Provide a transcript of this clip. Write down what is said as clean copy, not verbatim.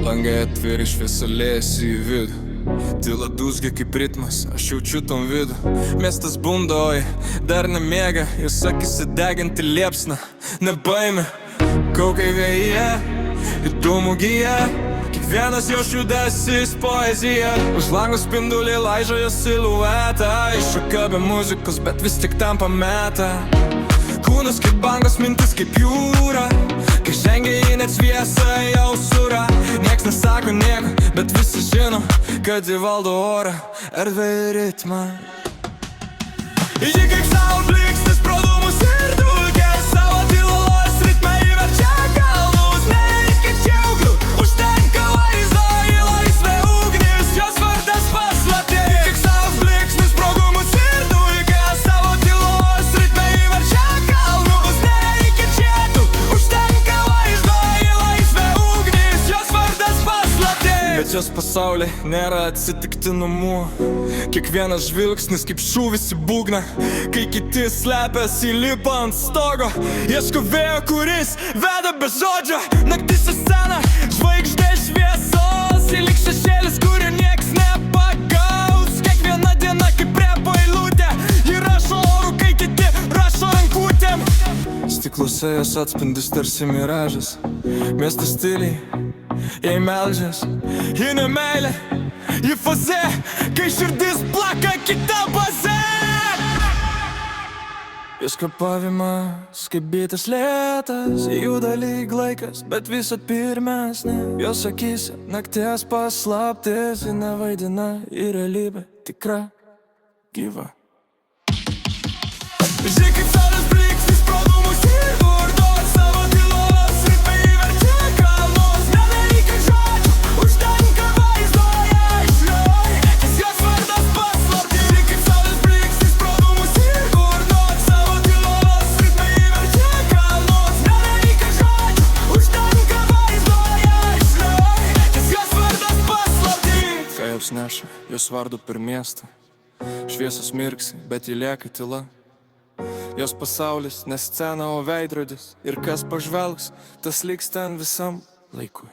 Langai atviri, šviesa liejasi į vidų. Tyla dūzgia kaip ritmas, aš jaučiu tom vidų. Miestas bunda, oi, dar nemiega. Jos akise deganti liepsna, nebaimė. Kaukai vėjyje, įdomu gyja. Kiekvienas jos judesis poezija. Už langų spinduliai laižo jos siluetą. Iššoka be muzikos, bet vis tik tampa meta. Kūnas kaip bangos, mintis kaip jūra. Kai žengia į net šviesą jau surą. Nieks nesako nieko, bet visi žino, kad ji valdo orą, erdvę ir ritmą. Ji kaip saulė blyksnis pro dūmus ir dulkes. Savo tylos ritme įverčia kalnus. Nereikia džiauglių, užtenka vaizdo į laisvę ugnis. Jos vardas paslaptis. Ji kaip saulė blyksnis pro dūmus ir dulkes. Savo tylos ritme įverčia kalnus. Nereikia džiauglių, užtenka vaizdo į laisvę ugnis. Jos vardas paslaptis. Bet jos pasaulyje nėra atsitiktinumų. Kiekvienas žvilgsnis kaip šūvis į būgną. Kai kiti slepiasi įlipa ant stogo. Ieško vėjo, kuris veda be žodžio. Naktis į sceną, žvaigždė šviesos. Ji lyg šešėlis, kurio nieks nepagaus. Kiekviena diena kaip repo eilutė. Ji rašo oru, kai kiti rašo rankutėm. Stiklose jos atspindis tarsi miražas. Miestas tyliai, jai meldžias. Ji ne meilė, ji fazė, kai širdis plaka kita bazė. Jos kvėpavimas kaip bitas lėtas. Juda lyg laikas, bet visad pirmesnė. Jos akyse nakties paslaptis. Ji nevaidina į realybę tikra, gyva. Žiūrėk kaip saulės blyksnis pro dūmus ir burdos. Savo tylos ritme įverčia kalnus. Nereikia žodžių, užtenka vaizdo ją išlioj. Nes jos vardas paslaptis. Žiūrėk kaip saulės blyksnis pro dūmus ir burdos. Savo tylos ritme įverčia kalnus. Nereikia žodžių, užtenka vaizdo ją išlioj. Nes jos vardas paslaptis. Kai apsneša jos vardu per miestą. Šviesos mirksi, bet ji lieka tyla. Jos pasaulis ne scena, o veidrodis. Ir kas pažvelgs, tas liks ten visam laikui.